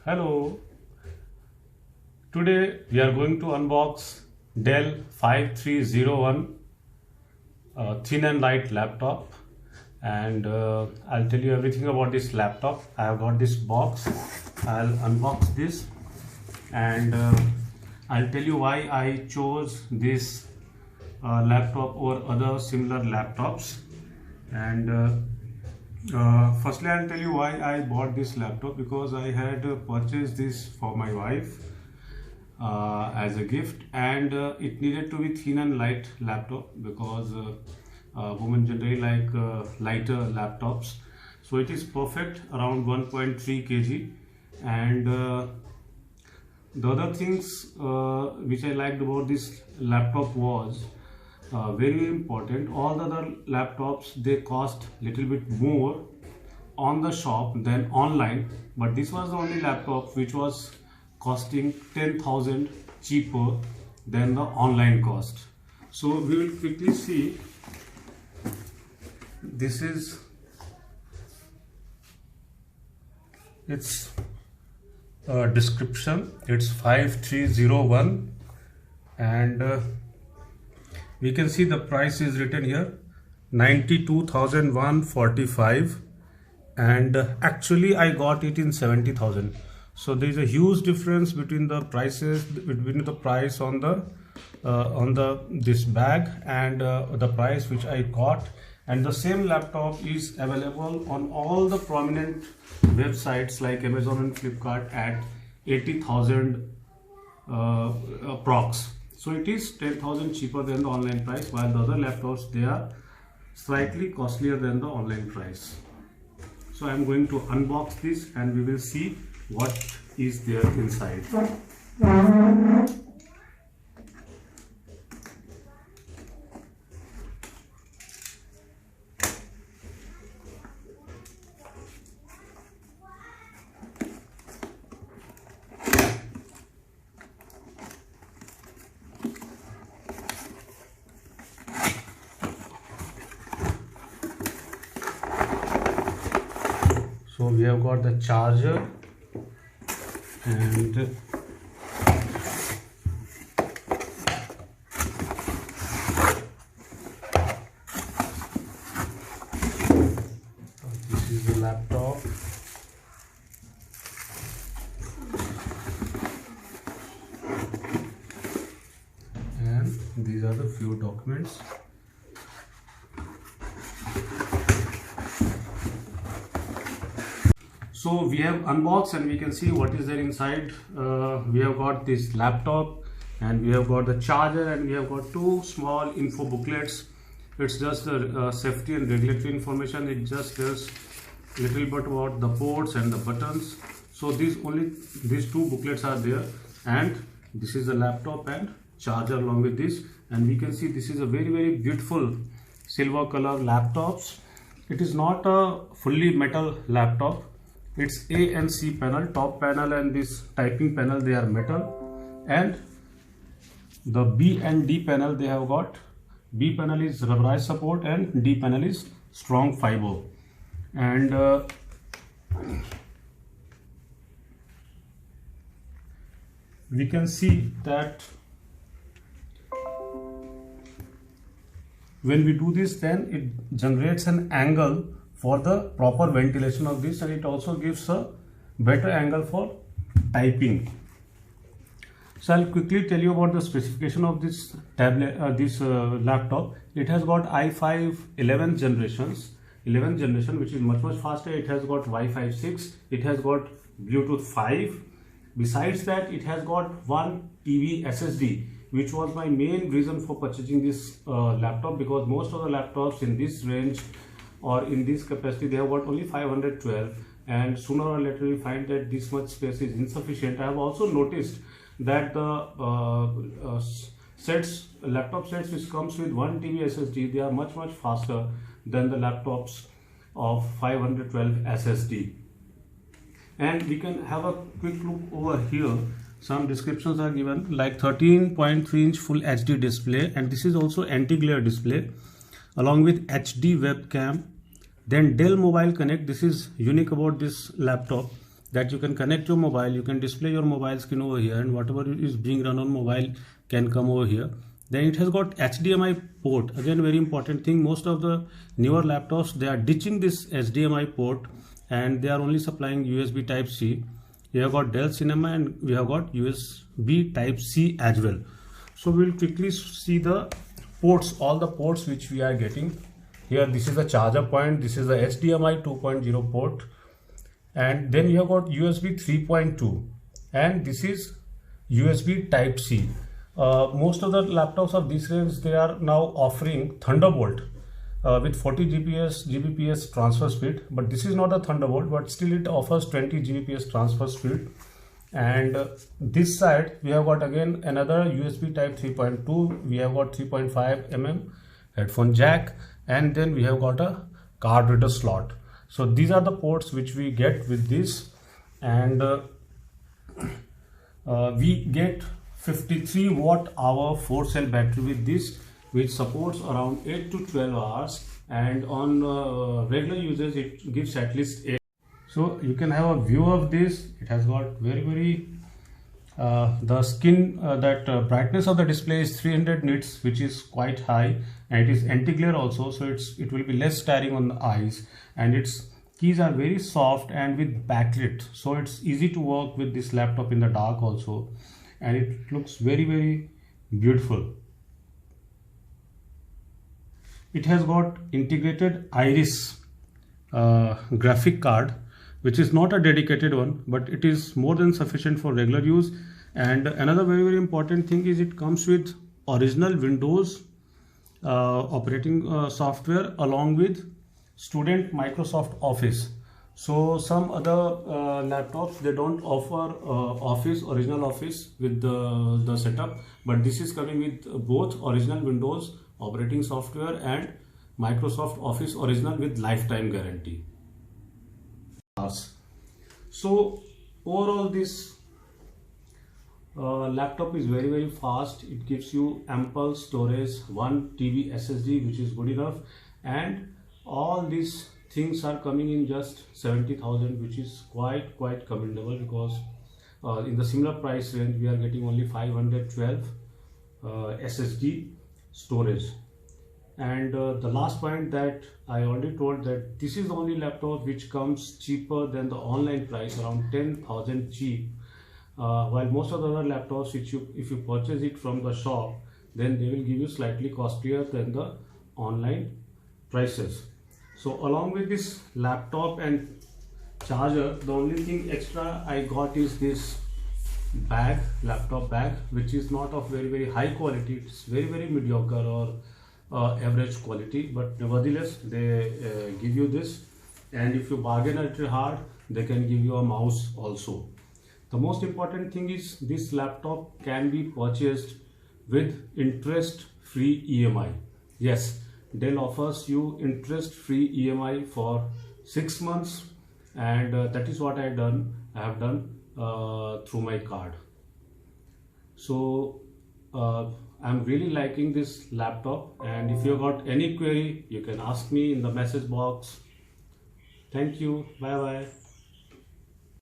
Hello, today we are going to unbox Dell 5301 thin and light laptop, and I'll tell you everything about this laptop. I have got this box. I'll unbox this, and I'll tell you why I chose this laptop over other similar laptops. And firstly, I'll tell you why I bought this laptop, because I had purchased this for my wife as a gift, and it needed to be thin and light laptop because women generally like lighter laptops. So it is perfect, around 1.3 kg. And the other things which I liked about this laptop was very important. All the other laptops, they cost little bit more on the shop than online, but this was the only laptop which was costing 10,000 cheaper than the online cost. So we will quickly see. This is its description. It's 5301, and we can see the price is written here, 92,145, and actually I got it in 70,000. So there is a huge difference between the prices, between the price on the this bag and the price which I got. And the same laptop is available on all the prominent websites like Amazon and Flipkart at 80,000 approx. So it is 10,000 cheaper than the online price, while the other laptops, they are slightly costlier than the online price. So I am going to unbox this and we will see what is there inside. So we have got the charger, and this is the laptop. And these are the few documents. So we have unboxed and we can see what is there inside. We have got this laptop, and we have got the charger, and we have got two small info booklets. It's just the safety and regulatory information. It just tells little bit about the ports and the buttons. So these two booklets are there, and this is the laptop and charger along with this. And we can see this is a very beautiful silver color laptops. It is not a fully metal laptop. It's A and C panel, top panel and this typing panel, they are metal, and the B and D panel, they have got, B panel is rubberized support and D panel is strong fiber. And we can see that when we do this, then it generates an angle for the proper ventilation of this, and it also gives a better angle for typing. So I'll quickly tell you about the specification of this tablet, laptop. It has got i5 11 generation, which is much faster. It has got Wi-Fi 6. It has got Bluetooth 5. Besides that, it has got 1 TB SSD, which was my main reason for purchasing this laptop, because most of the laptops in this range or in this capacity, they have got only 512, and sooner or later we find that this much space is insufficient. I have also noticed that the laptop sets which comes with 1 TB SSD, they are much faster than the laptops of 512 SSD. And we can have a quick look over here. Some descriptions are given, like 13.3-inch full HD display, and this is also anti-glare display, along with HD webcam. Then Dell Mobile Connect, this is unique about this laptop. that you can connect your mobile, you can display your mobile screen over here, and whatever is being run on mobile can come over here. Then it has got HDMI port. Again, very important thing, most of the newer laptops, they are ditching this HDMI port and they are only supplying USB type C. We have got Dell Cinema and we have got USB type C as well. So we'll quickly see the ports, all the ports which we are getting. Here this is the charger point, this is the HDMI 2.0 port, and then you have got USB 3.2, and this is USB type C. Most of the laptops of this range, they are now offering Thunderbolt with 40 Gbps transfer speed, but this is not a Thunderbolt, but still it offers 20 Gbps transfer speed. And this side we have got again another USB type 3.2, we have got 3.5 mm headphone jack, and then we have got a card reader slot. So these are the ports which we get with this, and we get 53 watt-hour 4-cell battery with this, which supports around 8 to 12 hours, and on regular users it gives at least 8. So you can have a view of this. It has got very the skin brightness of the display is 300 nits, which is quite high, and it is anti-glare also, so it will be less tiring on the eyes, and its keys are very soft and with backlit, so it's easy to work with this laptop in the dark also, and it looks very beautiful. It has got integrated Iris graphic card, which is not a dedicated one, but it is more than sufficient for regular use. And another very important thing is it comes with original Windows operating software along with student Microsoft Office. So some other laptops, they don't offer original Office with the setup, but this is coming with both original Windows operating software and Microsoft Office original with lifetime guarantee. So overall this laptop is very fast. It gives you ample storage, 1 TB SSD, which is good enough, and all these things are coming in just 70,000, which is quite commendable, because in the similar price range we are getting only 512 SSD storage. And the last point that I already told, that this is the only laptop which comes cheaper than the online price, around 10,000 cheap, while most of the other laptops which if you purchase it from the shop, then they will give you slightly costlier than the online prices. So along with this laptop and charger, the only thing extra I got is this bag, laptop bag, which is not of very high quality. It's very mediocre or average quality, but nevertheless they give you this, and if you bargain at hard, they can give you a mouse also. The most important thing is this laptop can be purchased with interest-free EMI. Yes, Dell offers you interest-free EMI for 6 months, and that is what I have done through my card. So I'm really liking this laptop, and if you got any query, you can ask me in the message box. Thank you. Bye bye.